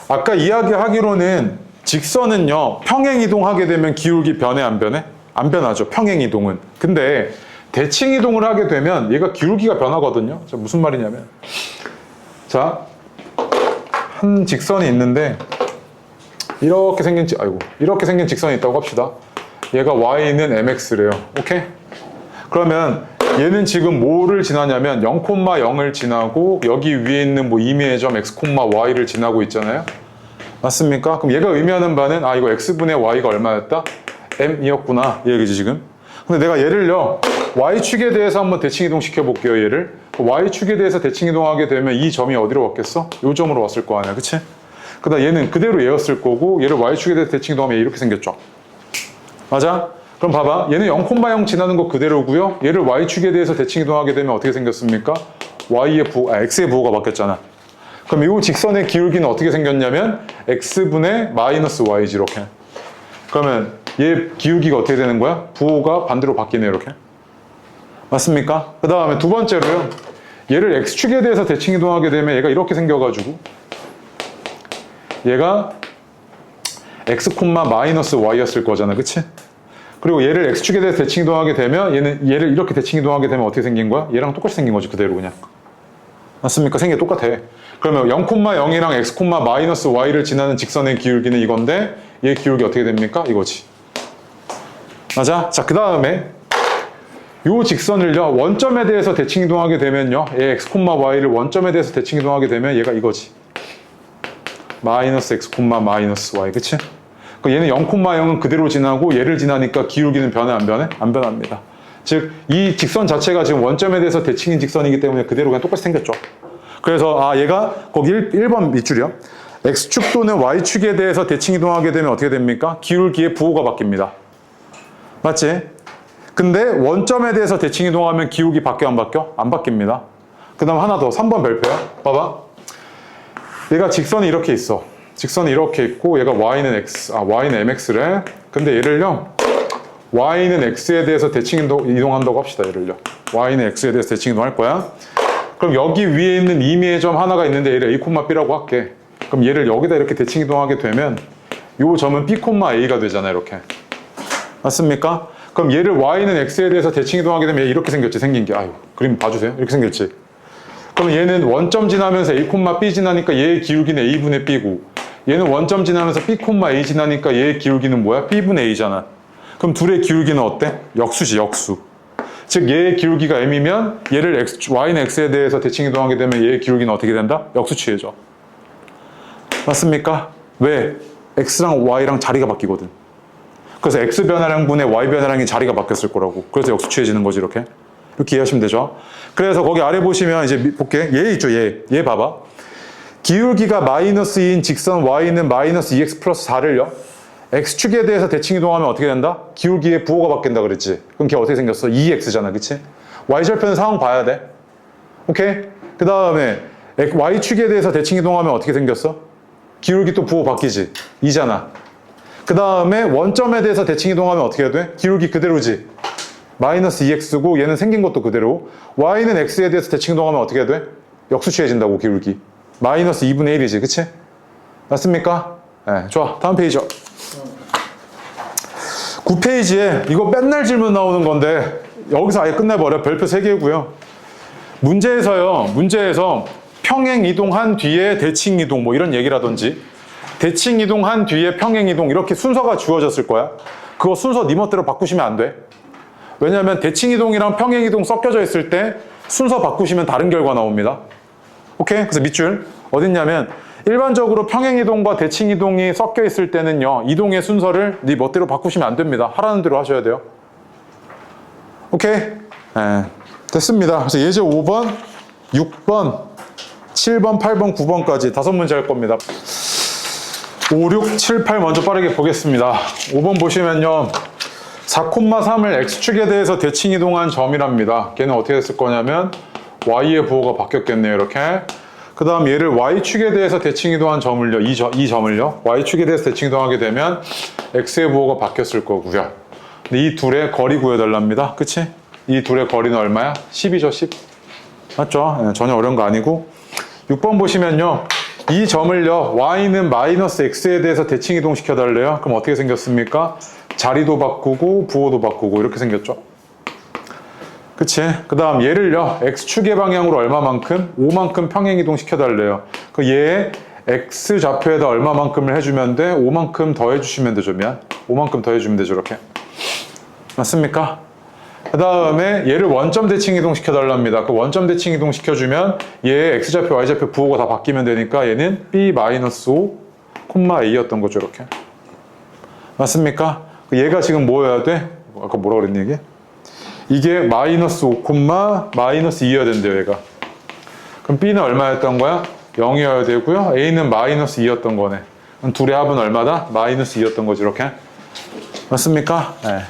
아까 이야기하기로는 직선은요. 평행 이동하게 되면 기울기 변해 안 변해? 안 변하죠. 평행 이동은. 근데 대칭 이동을 하게 되면 얘가 기울기가 변하거든요. 자, 무슨 말이냐면, 자, 한 직선이 있는데 이렇게 생긴 직선이 있다고 합시다. 얘가 y는 mx래요. 오케이? 그러면 얘는 지금 뭐를 지나냐면 0,0을 지나고 여기 위에 있는 뭐 임의의 점 x, y를 지나고 있잖아요. 맞습니까? 그럼 얘가 의미하는 바는 이거 x분의 y가 얼마였다? m이었구나 이 얘기지 지금. 근데 내가 얘를요 y축에 대해서 한번 대칭 이동 시켜볼게요. 얘를 y축에 대해서 대칭 이동하게 되면 이 점이 어디로 왔겠어? 요 점으로 왔을 거 아니야, 그치? 그다음 얘는 그대로 얘였을 거고 얘를 y축에 대해서 대칭 이동하면 이렇게 생겼죠. 맞아? 그럼 봐봐, 얘는 0,0 지나는 거 그대로고요. 얘를 y축에 대해서 대칭 이동하게 되면 어떻게 생겼습니까? x의 부호가 바뀌었잖아. 그럼 이 직선의 기울기는 어떻게 생겼냐면 x분의 마이너스 y지 이렇게. 그러면 얘 기울기가 어떻게 되는 거야? 부호가 반대로 바뀌네 이렇게. 맞습니까? 그 다음에 두 번째로요. 얘를 x축에 대해서 대칭 이동하게 되면 얘가 이렇게 생겨가지고 얘가 x, 마이너스 y였을 거잖아, 그치? 그리고 얘를 x축에 대해서 대칭 이동하게 되면 얘를 이렇게 대칭 이동하게 되면 어떻게 생긴 거야? 얘랑 똑같이 생긴 거지 그대로 그냥. 맞습니까? 생긴 게 똑같아. 그러면 0,0이랑 x, 마이너스 y를 지나는 직선의 기울기는 이건데 얘 기울기 어떻게 됩니까? 이거지. 맞아? 자, 그 다음에 요 직선을요 원점에 대해서 대칭 이동하게 되면요 얘 x, y를 원점에 대해서 대칭 이동하게 되면 얘가 이거지. 마이너스 x, 마이너스 y, 그치? 얘는 0,0은 그대로 지나고 얘를 지나니까 기울기는 변해 안 변해? 안 변합니다. 즉 이 직선 자체가 지금 원점에 대해서 대칭인 직선이기 때문에 그대로 그냥 똑같이 생겼죠. 그래서 얘가 거기 1번 밑줄이요. x축 또는 y축에 대해서 대칭 이동하게 되면 어떻게 됩니까? 기울기의 부호가 바뀝니다. 맞지? 근데 원점에 대해서 대칭 이동하면 기울기 바뀌어 안 바뀌어? 안 바뀝니다. 그 다음 하나 더 3번 별표야. 봐봐. 얘가 직선이 이렇게 있어. 직선이 이렇게 있고 얘가 y는 mx래. 근데 얘를요 y는 x에 대해서 대칭 이동한다고 합시다. 얘를요 y는 x에 대해서 대칭 이동할 거야. 그럼 여기 위에 있는 임의의 점 하나가 있는데 얘를 a, b라고 할게. 그럼 얘를 여기다 이렇게 대칭 이동하게 되면 요 점은 b, a가 되잖아 이렇게. 맞습니까? 그럼 얘를 y는 x에 대해서 대칭 이동하게 되면 얘 이렇게 생겼지. 생긴 게 그림 봐주세요. 이렇게 생겼지. 그럼 얘는 원점 지나면서 a, b 지나니까 얘의 기울기는 a분의 b고 얘는 원점 지나면서 b, a 지나니까 얘의 기울기는 뭐야? b분의 a잖아. 그럼 둘의 기울기는 어때? 역수지, 역수. 즉 얘의 기울기가 m이면 얘를 y는 x에 대해서 대칭 이동하게 되면 얘의 기울기는 어떻게 된다? 역수 취해져. 맞습니까? 왜? x랑 y랑 자리가 바뀌거든. 그래서 x 변화량분의 y 변화량이 자리가 바뀌었을 거라고. 그래서 역수 취해지는 거지 이렇게. 이렇게 이해하시면 되죠. 그래서 거기 아래 보시면 이제 볼게. 얘 있죠, 얘 봐봐. 기울기가 마이너스 2인 직선 y는 마이너스 2x 플러스 4를요 x축에 대해서 대칭 이동하면 어떻게 된다? 기울기의 부호가 바뀐다 그랬지. 그럼 걔 어떻게 생겼어? 2x잖아, 그치? y절편 상황 봐야 돼. 오케이? 그 다음에 y축에 대해서 대칭 이동하면 어떻게 생겼어? 기울기 또 부호 바뀌지. 2잖아. 그 다음에 원점에 대해서 대칭 이동하면 어떻게 돼? 기울기 그대로지. 마이너스 2x고 얘는 생긴 것도 그대로. y는 x에 대해서 대칭 이동하면 어떻게 돼? 역수 취해진다고 기울기. 마이너스 2분의 1이지, 그치? 맞습니까? 네, 좋아. 다음 페이지요. 9페이지에 이거 맨날 질문 나오는 건데 여기서 아예 끝내버려. 별표 3개고요. 문제에서 평행 이동한 뒤에 대칭 이동 뭐 이런 얘기라든지 대칭 이동한 뒤에 평행 이동 이렇게 순서가 주어졌을 거야. 그거 순서 네 멋대로 바꾸시면 안 돼. 왜냐하면 대칭 이동이랑 평행 이동 섞여져 있을 때 순서 바꾸시면 다른 결과 나옵니다. 오케이? 그래서 밑줄 어딨냐면 일반적으로 평행이동과 대칭이동이 섞여 있을 때는요 이동의 순서를 네 멋대로 바꾸시면 안 됩니다. 하라는 대로 하셔야 돼요. 오케이? 네, 됐습니다. 그래서 예제 5번, 6번, 7번, 8번, 9번까지 5문제 할 겁니다. 5, 6, 7, 8 먼저 빠르게 보겠습니다. 5번 보시면요 4,3을 x축에 대해서 대칭 이동한 점이랍니다. 걔는 어떻게 됐을 거냐면 y의 부호가 바뀌었겠네요. 이렇게. 그 다음 얘를 y축에 대해서 대칭 이동한 점을요. 이 점을요. y축에 대해서 대칭 이동하게 되면 x의 부호가 바뀌었을 거고요. 근데 이 둘의 거리 구해달랍니다. 그치? 이 둘의 거리는 얼마야? 10이죠. 10. 맞죠? 네, 전혀 어려운 거 아니고. 6번 보시면요. 이 점을요. y는 마이너스 x에 대해서 대칭 이동시켜달래요. 그럼 어떻게 생겼습니까? 자리도 바꾸고 부호도 바꾸고 이렇게 생겼죠. 그치? 그 다음 얘를요, x축의 방향으로 얼마만큼? 5만큼 평행이동 시켜달래요. 그 얘의 x좌표에다 얼마만큼을 해주면 돼? 5만큼 더해주시면 되죠, 미안. 5만큼 더해주면 되죠, 이렇게. 맞습니까? 그 다음에 얘를 원점 대칭 이동 시켜달랍니다. 그 원점 대칭 이동 시켜주면 얘의 x좌표, y좌표 부호가 다 바뀌면 되니까 얘는 b-5, A였던 거죠, 이렇게. 맞습니까? 얘가 지금 뭐여야 돼? 아까 뭐라 그랬니, 이게? 이게 -5, -2여야 된대요, 얘가. 그럼 B는 얼마였던 거야? 0이어야 되고요. A는 -2였던 거네. 그럼 둘의 합은 얼마다? -2였던 거지, 이렇게. 맞습니까? 네.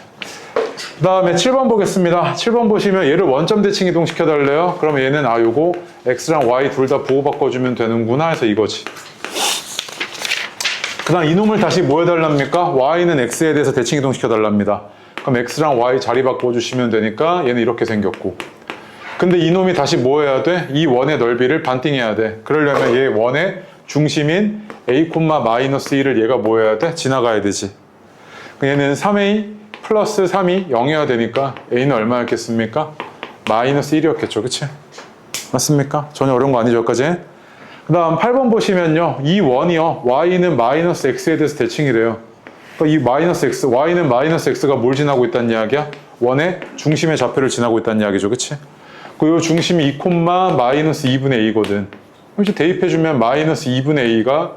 그 다음에 7번 보겠습니다. 7번 보시면 얘를 원점 대칭 이동 시켜달래요. 그럼 얘는 요거 X랑 Y 둘 다 부호 바꿔주면 되는구나 해서 이거지. 그 다음 이놈을 다시 뭐 해달랍니까? Y는 X에 대해서 대칭 이동 시켜달랍니다. 그럼 X랑 Y 자리 바꿔주시면 되니까 얘는 이렇게 생겼고. 근데 이놈이 다시 뭐 해야 돼? 이 원의 넓이를 반띵해야 돼. 그러려면 얘 원의 중심인 A, -1을 얘가 뭐 해야 돼? 지나가야 되지. 얘는 3A 플러스 3이 0이어야 되니까 A는 얼마였겠습니까? -1이었겠죠. 그치? 맞습니까? 전혀 어려운 거 아니죠, 여기까지? 그 다음 8번 보시면요. 이 원이요. Y는 -X에 대해서 대칭이래요. 이 -X, Y는 -X가 뭘 지나고 있다는 이야기야? 원의 중심의 좌표를 지나고 있다는 이야기죠. 그치? 그 중심이 2, -2분의 A거든. 이제 대입해주면 -2분의 A가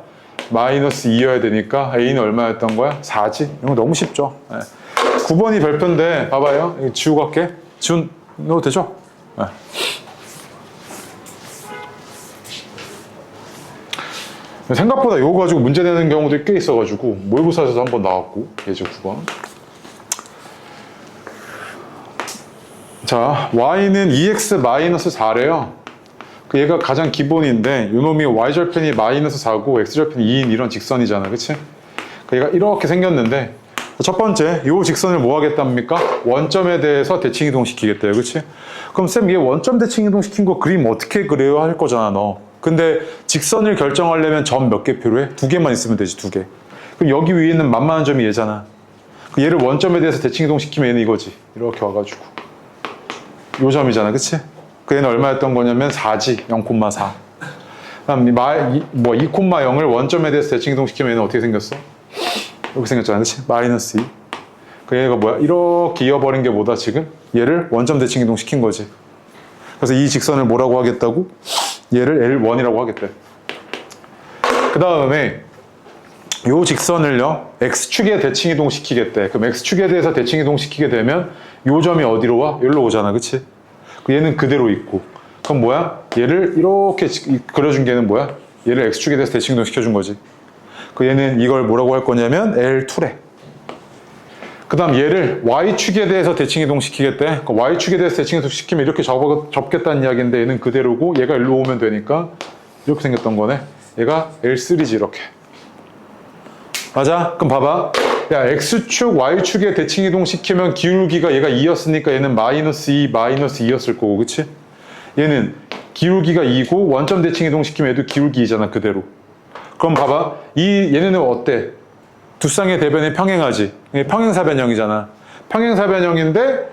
-2여야 되니까 A는 얼마였던 거야? 4지? 이거 너무 쉽죠? 네. 9번이 별표인데 봐봐요. 이거 지우고 갈게. 지운 넣어도 되죠? 네. 생각보다 이거 가지고 문제 내는 경우도 꽤 있어가지고 모의고사에서도 한번 나왔고 예제 9번. 자, y는 2x-4래요. 그 얘가 가장 기본인데 요놈이 y절편이 -4고 x절편이 2인 이런 직선이잖아, 그치? 그 얘가 이렇게 생겼는데 첫 번째, 요 직선을 뭐 하겠답니까? 원점에 대해서 대칭 이동시키겠대요, 그치? 그럼 쌤, 얘 원점 대칭 이동시킨 거 그림 어떻게 그려요? 할 거잖아, 너. 근데 직선을 결정하려면 점 몇 개 필요해? 2개만 있으면 되지, 2개. 그럼 여기 위에 있는 만만한 점이 얘잖아. 그 얘를 원점에 대해서 대칭 이동시키면 얘는 이거지. 이렇게 와가지고. 요 점이잖아, 그치? 그 얘는 얼마였던 거냐면 4지, 0,4. 그럼 2,0을 원점에 대해서 대칭 이동시키면 얘는 어떻게 생겼어? 이렇게 생겼잖아, 그치? -2. 그 얘가 뭐야? 이렇게 이어버린 게 뭐다, 지금? 얘를 원점 대칭 이동시킨 거지. 그래서 이 직선을 뭐라고 하겠다고? 얘를 L1이라고 하겠대. 그 다음에 요 직선을요, X축에 대칭 이동시키겠대. 그럼 X축에 대해서 대칭 이동시키게 되면 요 점이 어디로 와? 여기로 오잖아, 그치? 얘는 그대로 있고. 그럼 뭐야? 얘를 이렇게 그려준 게는 뭐야? 얘를 X축에 대해서 대칭 이동시켜준 거지. 그 얘는 이걸 뭐라고 할 거냐면 L2래. 그 다음 얘를 Y축에 대해서 대칭 이동시키겠대. 그 Y축에 대해서 대칭 이동시키면 이렇게 접겠다는 이야기인데 얘는 그대로고 얘가 일로 오면 되니까 이렇게 생겼던 거네. 얘가 L3지, 이렇게. 맞아? 그럼 봐봐. 야, X축, Y축에 대칭 이동시키면 기울기가 얘가 2였으니까 얘는 -2, -2였을 거고, 그치? 얘는 기울기가 2고 원점 대칭 이동시키면 얘도 기울기 2잖아, 그대로. 그럼 봐봐. 얘네는 어때? 두 쌍의 대변이 평행하지. 평행사변형이잖아. 평행사변형인데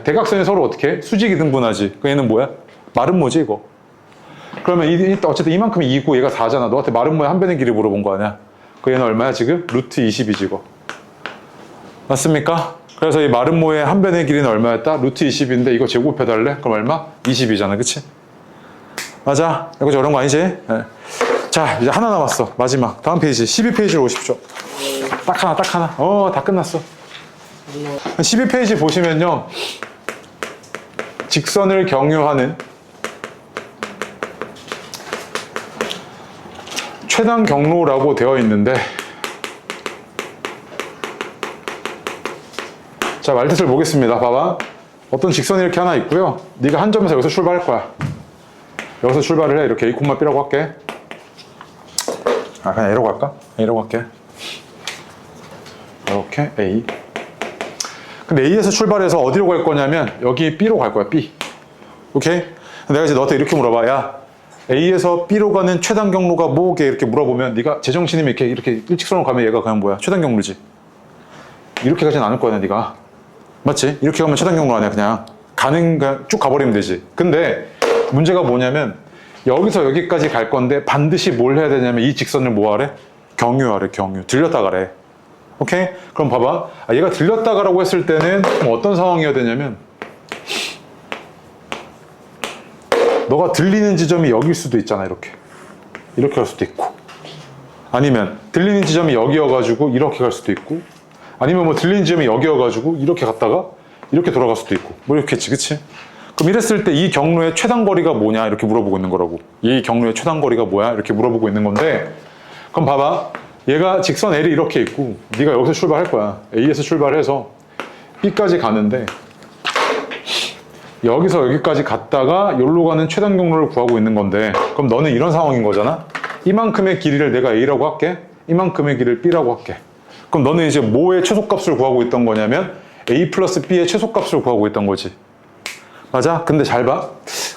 대각선이 서로 어떻게 해? 수직이 등분하지. 그 얘는 뭐야? 마름모지, 이거. 그러면 어쨌든 이만큼이 2고 얘가 4잖아. 너한테 마름모의 한 변의 길이 물어본 거 아니야? 그 얘는 얼마야, 지금? √20이지, 이거. 맞습니까? 그래서 이 마름모의 한 변의 길이는 얼마였다? √20인데 이거 제곱해달래? 그럼 얼마? 20이잖아, 그치? 맞아? 이거 어려운 거 아니지? 네. 자, 이제 하나 남았어. 마지막. 다음 페이지. 12페이지로 오십시오. 딱 하나, 딱 하나. 다 끝났어. 12페이지 보시면요. 직선을 경유하는 최단 경로라고 되어 있는데, 자, 말뜻을 보겠습니다. 봐봐. 어떤 직선이 이렇게 하나 있고요. 네가 한 점에서 여기서 출발할 거야. 여기서 출발을 해. 이렇게 A, B라고 할게. 그냥 A로 갈까? A로 갈게. 이렇게 A. 근데 A에서 출발해서 어디로 갈 거냐면 여기 B로 갈 거야, B. 오케이? 내가 이제 너한테 이렇게 물어봐. 야, A에서 B로 가는 최단 경로가 뭐게? 이렇게 물어보면 네가 제정신이면 이렇게 일직선으로 가면 얘가 그냥 뭐야? 최단 경로지. 이렇게 가진 않을 거야, 네가. 맞지? 이렇게 가면 최단 경로 아니야, 그냥. 그냥 쭉 가버리면 되지. 근데 문제가 뭐냐면 여기서 여기까지 갈 건데 반드시 뭘 해야 되냐면 이 직선을 뭐 하래? 경유하래. 경유. 들렸다 가래. 오케이? 그럼 봐봐. 얘가 들렸다 가라고 했을 때는 어떤 상황이어야 되냐면 너가 들리는 지점이 여기일 수도 있잖아. 이렇게 갈 수도 있고, 아니면 들리는 지점이 여기여가지고 이렇게 갈 수도 있고, 아니면 뭐 들리는 지점이 여기여가지고 이렇게 갔다가 이렇게 돌아갈 수도 있고, 뭐 이렇게 했지. 그치? 그럼 이랬을 때 이 경로의 최단거리가 뭐냐 이렇게 물어보고 있는 거라고. 이 경로의 최단거리가 뭐야 이렇게 물어보고 있는 건데, 그럼 봐봐. 얘가 직선 L이 이렇게 있고 네가 여기서 출발할 거야. A에서 출발해서 B까지 가는데 여기서 여기까지 갔다가 여기로 가는 최단 경로를 구하고 있는 건데, 그럼 너는 이런 상황인 거잖아. 이만큼의 길이를 내가 A라고 할게. 이만큼의 길이를 B라고 할게. 그럼 너는 이제 뭐의 최소값을 구하고 있던 거냐면 A 플러스 B의 최소값을 구하고 있던 거지. 맞아? 근데 잘 봐.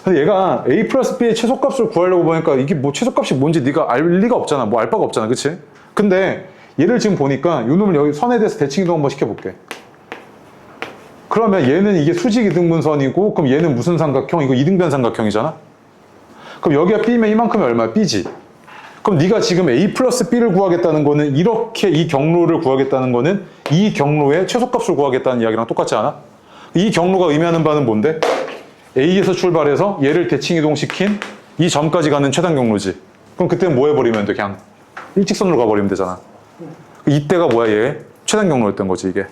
근데 얘가 A 플러스 B의 최소값을 구하려고 보니까 이게 뭐 최소값이 뭔지 네가 알 리가 없잖아. 뭐 알 바가 없잖아. 그치? 근데 얘를 지금 보니까 이놈을 여기 선에 대해서 대칭 이동 한번 시켜볼게. 그러면 얘는 이게 수직 이등분선이고, 그럼 얘는 무슨 삼각형? 이거 이등변 삼각형이잖아? 그럼 여기가 B면 이만큼이 얼마야? B지. 그럼 네가 지금 A 플러스 B를 구하겠다는 거는, 이렇게 이 경로를 구하겠다는 거는 이 경로의 최소값을 구하겠다는 이야기랑 똑같지 않아? 이 경로가 의미하는 바는 뭔데? A에서 출발해서 얘를 대칭 이동시킨 이 점까지 가는 최단 경로지. 그럼 그때는 뭐 해버리면 돼? 그냥 일직선으로 가버리면 되잖아. 이때가 뭐야? 얘 최단 경로였던 거지, 이게.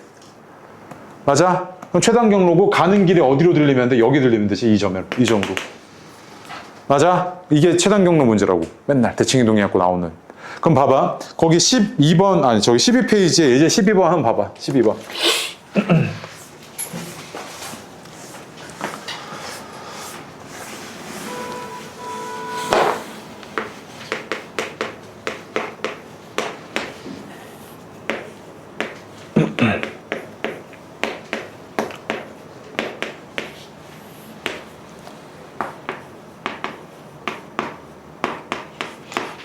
맞아? 그럼 최단 경로고 가는 길에 어디로 들리면 돼? 여기 들리면 되지. 이 점으로. 맞아? 이게 최단 경로 문제라고. 맨날 대칭 이동해갖고 나오는. 그럼 봐봐. 거기 12번, 아니 저기 12페이지에 이제 12번 한번 봐봐. 12번.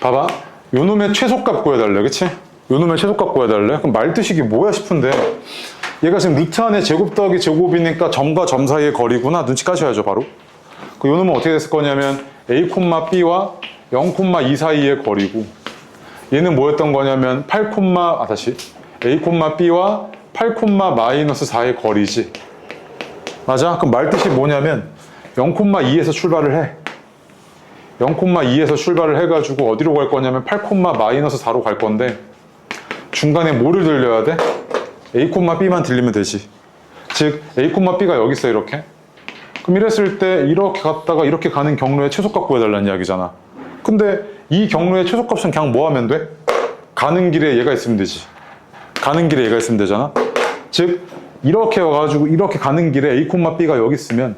봐봐. 요놈의 최소값 구해달래. 그치? 요놈의 최소값 구해달래. 그럼 말뜻이 이게 뭐야 싶은데, 얘가 지금 루트 안에 제곱 더하기 제곱이니까 점과 점 사이의 거리구나. 눈치 까셔야죠, 바로. 그 요놈은 어떻게 됐을 거냐면 A, B와 0,2 사이의 거리고, 얘는 뭐였던 거냐면 A, B와 8,-4의 거리지. 맞아? 그럼 말뜻이 뭐냐면 0,2에서 출발을 해. 0,2에서 출발을 해가지고 어디로 갈 거냐면 8,-4로 갈 건데, 중간에 뭐를 들려야 돼? A, B만 들리면 되지. 즉 A, B가 여기 있어. 이렇게. 그럼 이랬을 때 이렇게 갔다가 이렇게 가는 경로의 최소값 구해달라는 이야기잖아. 근데 이 경로의 최소값은 그냥 뭐 하면 돼? 가는 길에 얘가 있으면 되지. 가는 길에 얘가 있으면 되잖아. 즉 이렇게 와가지고 이렇게 가는 길에 A, B가 여기 있으면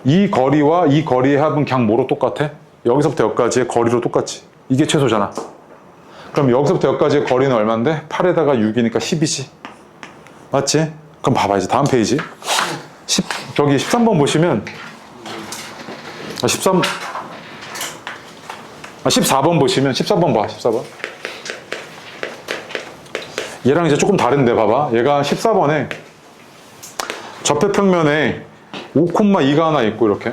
이 거리와 이 거리의 합은 그냥 뭐로 똑같아? 여기서부터 여기까지의 거리로 똑같지. 이게 최소잖아. 그럼 여기서부터 여기까지의 거리는 얼마인데? 8에다가 6이니까 10이지. 맞지? 그럼 봐봐. 이제 다음 페이지. 저기 13번 보시면 14번 보시면 14번 봐. 14번. 얘랑 이제 조금 다른데 봐봐. 얘가 14번에 접해평면에 5,2가 하나 있고 이렇게,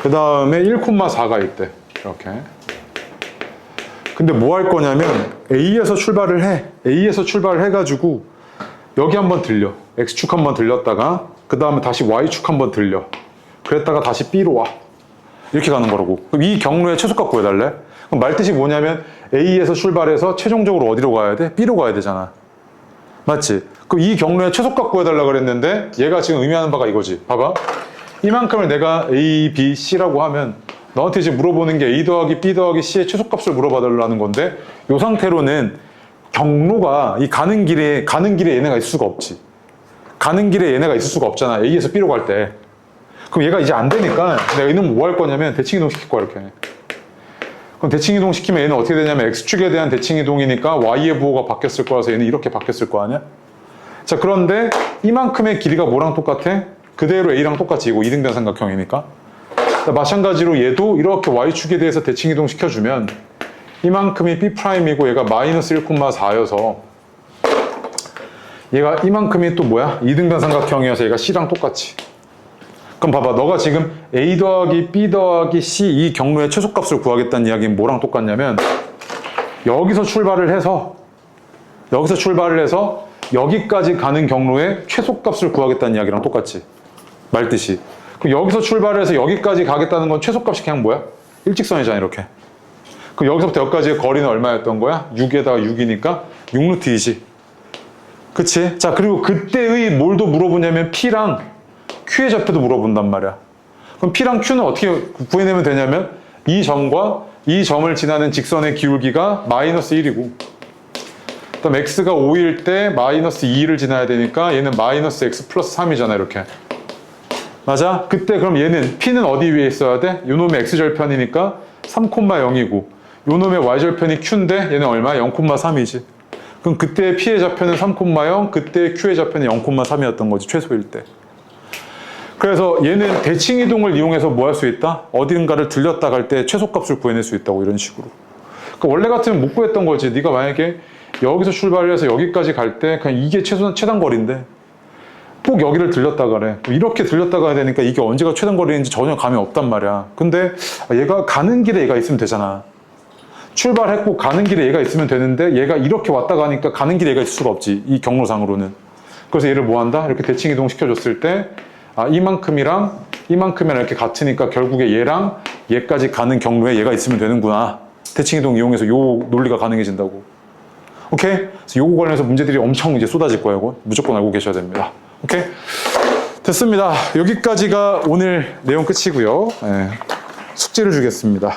그 다음에 1,4가 있대. 이렇게. 근데 뭐 할 거냐면 A에서 출발을 해. A에서 출발을 해가지고 여기 한번 들려. X축 한번 들렸다가 그 다음에 다시 Y축 한번 들려. 그랬다가 다시 B로 와. 이렇게 가는 거라고. 그럼 이 경로의 최소값 구해달래? 그럼 말뜻이 뭐냐면 A에서 출발해서 최종적으로 어디로 가야 돼? B로 가야 되잖아. 맞지? 그럼 이 경로의 최소값 구해달라 그랬는데 얘가 지금 의미하는 바가 이거지. 봐봐. 이만큼을 내가 A, B, C라고 하면 너한테 지금 물어보는 게 A 더하기 B 더하기 C의 최소값을 물어봐달라는 건데, 이 상태로는 경로가 이 가는 길에 얘네가 있을 수가 없지. 가는 길에 얘네가 있을 수가 없잖아. A에서 B로 갈 때. 그럼 얘가 이제 안 되니까 내가 얘는 뭐 할 거냐면 대칭 이동 시킬 거야. 이렇게. 그럼 대칭 이동 시키면 얘는 어떻게 되냐면 X축에 대한 대칭 이동이니까 Y의 부호가 바뀌었을 거라서 얘는 이렇게 바뀌었을 거 아니야? 자, 그런데 이만큼의 길이가 뭐랑 똑같아? 그대로 A랑 똑같이. 이거 이등변 삼각형이니까. 마찬가지로 얘도 이렇게 Y축에 대해서 대칭 이동 시켜주면 이만큼이 B'이고 얘가 마이너스 1,4여서 얘가 이만큼이 또 뭐야? 2등변 삼각형이어서 얘가 C랑 똑같이. 그럼 봐봐. 너가 지금 A 더하기 B 더하기 C 이 경로의 최소값을 구하겠다는 이야기는 뭐랑 똑같냐면 여기서 출발을 해서 여기까지 가는 경로의 최소값을 구하겠다는 이야기랑 똑같지. 말뜻이. 그럼 여기서 출발을 해서 여기까지 가겠다는 건 최소값이 그냥 뭐야? 일직선이잖아, 이렇게. 그럼 여기서부터 여기까지의 거리는 얼마였던 거야? 6에다가 6이니까 6루트2지. 그치? 자, 그리고 그때의 뭘도 물어보냐면 P랑 Q의 좌표도 물어본단 말이야. 그럼 P랑 Q는 어떻게 구해내면 되냐면 이 점과 이 점을 지나는 직선의 기울기가 마이너스 1이고 그다음 x가 5일 때 마이너스 2를 지나야 되니까 얘는 마이너스 x 플러스 3이잖아, 이렇게. 맞아? 그때 그럼 얘는 P는 어디 위에 있어야 돼? 요놈의 x절편이니까 3,0이고 요놈의 y절편이 q인데 얘는 얼마? 0,3이지. 그럼 그때 P의 좌표는 3,0, 그때 Q의 좌표는 0,3이었던 거지, 최소일 때. 그래서 얘는 대칭이동을 이용해서 뭐 할 수 있다? 어딘가를 들렸다 갈 때 최소값을 구해낼 수 있다고, 이런 식으로. 그러니까 원래 같으면 못 구했던 거지. 네가 만약에 여기서 출발을 해서 여기까지 갈 때 그냥 이게 최단 거리인데 꼭 여기를 들렸다 가래. 이렇게 들렸다 가야 되니까 이게 언제가 최단 거리인지 전혀 감이 없단 말이야. 근데 얘가 가는 길에 얘가 있으면 되잖아. 출발했고 가는 길에 얘가 있으면 되는데 얘가 이렇게 왔다 가니까 가는 길에 얘가 있을 수가 없지, 이 경로상으로는. 그래서 얘를 뭐 한다? 이렇게 대칭 이동 시켜줬을 때 이만큼이랑 이렇게 같으니까 결국에 얘랑 얘까지 가는 경로에 얘가 있으면 되는구나. 대칭 이동 이용해서 요 논리가 가능해진다고. 오케이? 그래서 요거 관련해서 문제들이 엄청 이제 쏟아질 거예요. 이거 무조건 알고 계셔야 됩니다. 오케이? 됐습니다. 여기까지가 오늘 내용 끝이고요. 숙제를 주겠습니다.